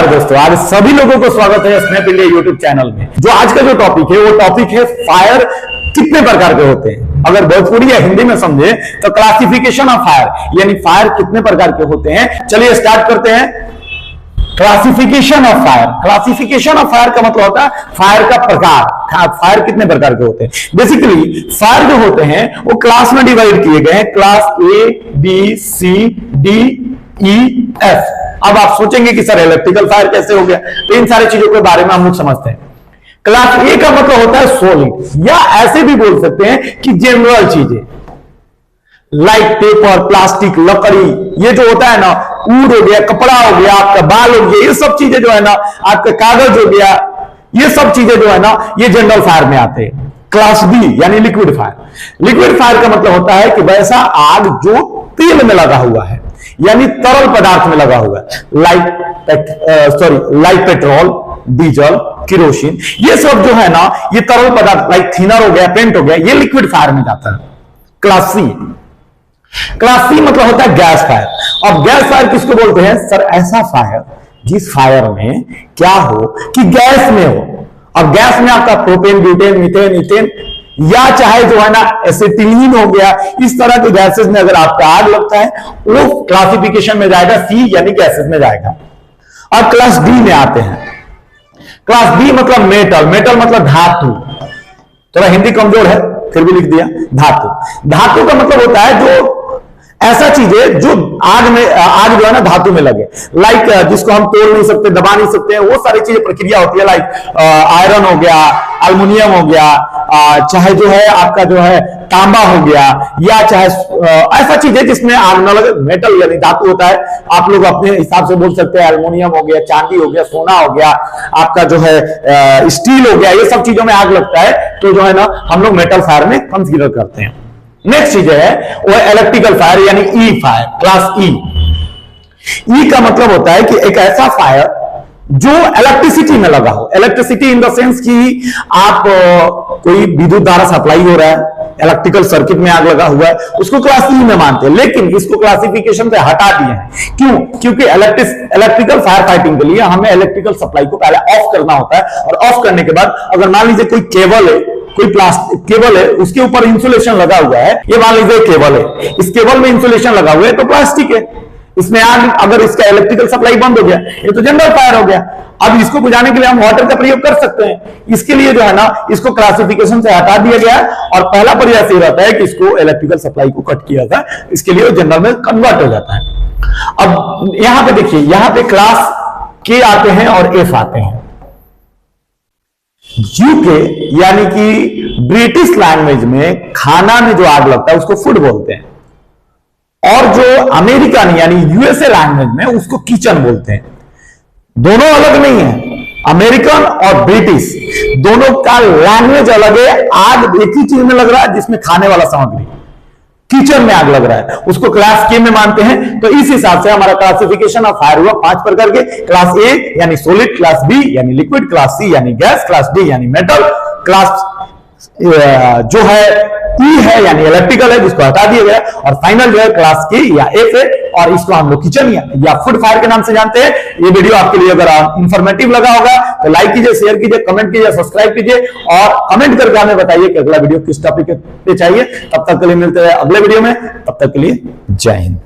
नमस्कार दोस्तों, आज सभी लोगों को स्वागत है स्नैप इंडिया यूट्यूब चैनल में। जो आज का जो टॉपिक है वो टॉपिक है फायर कितने प्रकार के होते हैं। अगर भोजपुरी या हिंदी में समझे तो क्लासिफिकेशन ऑफ फायर, यानी फायर कितने प्रकार के होते हैं। चलिए स्टार्ट करते हैं। Classification of fire, classification of fire का मतलब होता है फायर का प्रकार। फायर कितने प्रकार के होते हैं। बेसिकली फायर जो होते हैं वो क्लास में डिवाइड किए गए हैं, class A B C D E F. अब आप सोचेंगे कि सर इलेक्ट्रिकल फायर कैसे हो गया, तो इन सारी चीजों के बारे में हम लोग समझते हैं। क्लास ए का मतलब होता है सॉलिड, या ऐसे भी बोल सकते हैं कि जनरल चीजें लाइक पेपर, प्लास्टिक, लकड़ी, ये जो होता है ना, ऊड हो गया, कपड़ा हो गया, आपका बाल हो गया, ये सब चीजें जो है ना, आपका कागज हो गया, ये सब चीजें जो है ना, ये जनरल फायर में आते हैं। क्लास बी यानी लिक्विड फायर। लिक्विड फायर का मतलब होता है कि वैसा आग जो तेल में लगा हुआ है, यानी तरल पदार्थ में लगा हुआ है, लाइक पेट्रोल, डीजल, केरोसिन, ये सब जो है ना, ये तरल पदार्थ लाइक थिनर हो गया, पेंट हो गया, ये लिक्विड फायर में जाता है। क्लास सी, क्लास सी मतलब होता है गैस फायर। अब गैस फायर किसको बोलते हैं सर? ऐसा फायर जिस फायर में क्या हो कि गैस में हो। अब गैस में आपका प्रोपेन, ब्यूटेन, मीथेन, इथेन, या चाहे जो है ना एसिटिलीन हो गया, इस तरह के गैसेस में अगर आपका आग लगता है वो क्लासिफिकेशन में जाएगा सी यानी गैसेस में जाएगा। अब क्लास डी में आते हैं। क्लास डी मतलब मेटल, मेटल मतलब धातु। थोड़ा हिंदी कमजोर है फिर भी लिख दिया धातु। धातु का मतलब होता है जो ऐसा चीज है जो आग में, आग जो है ना धातु में लगे, लाइक जिसको हम तोड़ नहीं सकते, दबा नहीं सकते हैं, वो सारी चीजें प्रक्रिया होती है। लाइक आयरन हो गया, एल्युमिनियम हो गया, चाहे जो है आपका जो है तांबा हो गया, या चाहे ऐसा चीज है जिसमें आग न लगे। मेटल यानी धातु होता है, आप लोग अपने हिसाब से बोल सकते हैं। एल्युमिनियम हो गया, चांदी हो गया, सोना हो गया, आपका जो है स्टील हो गया, ये सब चीजों में आग लगता है तो जो है ना हम लोग मेटल फायर में कंसीडर करते हैं। नेक्स्ट चीज है वो इलेक्ट्रिकल फायर यानी ई फायर, क्लास ई। ई का मतलब होता है कि एक ऐसा फायर जो इलेक्ट्रिसिटी में लगा हो। इलेक्ट्रिसिटी इन द सेंस कि आप कोई विद्युत धारा सप्लाई हो रहा है, इलेक्ट्रिकल सर्किट में आग लगा हुआ है, उसको क्लास ई में मानते हैं। लेकिन इसको क्लासिफिकेशन से हटा दिए हैं। क्यों? क्योंकि इलेक्ट्रिकल फायर फाइटिंग के लिए हमें इलेक्ट्रिकल सप्लाई को पहले ऑफ करना होता है, और ऑफ करने के बाद अगर मान लीजिए कोई केबल है, कोई प्लास्टिक केबल है, उसके ऊपर इंसुलेशन लगा हुआ है, ये मान लीजिए केबल है, इस केबल में इंसुलेशन लगा हुआ है तो प्लास्टिक है, इसमें आग, अगर इसका इलेक्ट्रिकल सप्लाई बंद हो गया ये तो जनरल फायर हो गया। अब इसको बुझाने के लिए हम वाटर का प्रयोग कर सकते हैं। इसके लिए जो है ना इसको क्लासिफिकेशन से हटा दिया गया है, और पहला प्रयास ये रहता है कि इसको इलेक्ट्रिकल सप्लाई को कट किया था, इसके लिए जनरल में कन्वर्ट हो जाता है। अब यहां पे देखिए, यहां पे क्लास के आते हैं और एफ आते हैं। यूके यानी कि ब्रिटिश लैंग्वेज में खाना में जो आग लगता है उसको फूड बोलते हैं, और जो अमेरिकन यानी यूएसए लैंग्वेज में उसको किचन बोलते हैं। दोनों अलग नहीं है, अमेरिकन और ब्रिटिश दोनों का लैंग्वेज अलग है। आग एक ही चीज में लग रहा है जिसमें खाने वाला सामग्री, किचन में आग लग रहा है, उसको क्लास के में मानते हैं। तो इस हिसाब से हमारा क्लासिफिकेशन ऑफ फायर हुआ 5 प्रकार के। क्लास ए यानी सॉलिड, क्लास बी यानी लिक्विड, क्लास सी यानी गैस, क्लास डी यानी मेटल, क्लास जो है ई है यानी इलेक्ट्रिकल है जिसको हटा दिया गया, और फाइनल जो है क्लास के या एफ है, और इसको हम लोग किचन या फूड फायर के नाम से जानते हैं। ये वीडियो आपके लिए अगर इंफॉर्मेटिव लगा होगा तो लाइक कीजिए, शेयर कीजिए, कमेंट कीजिए, सब्सक्राइब कीजिए, और कमेंट करके हमें बताइए कि अगला वीडियो किस टॉपिक पे चाहिए। तब तक के लिए मिलते हैं अगले वीडियो में, तब तक के लिए जय हिंद।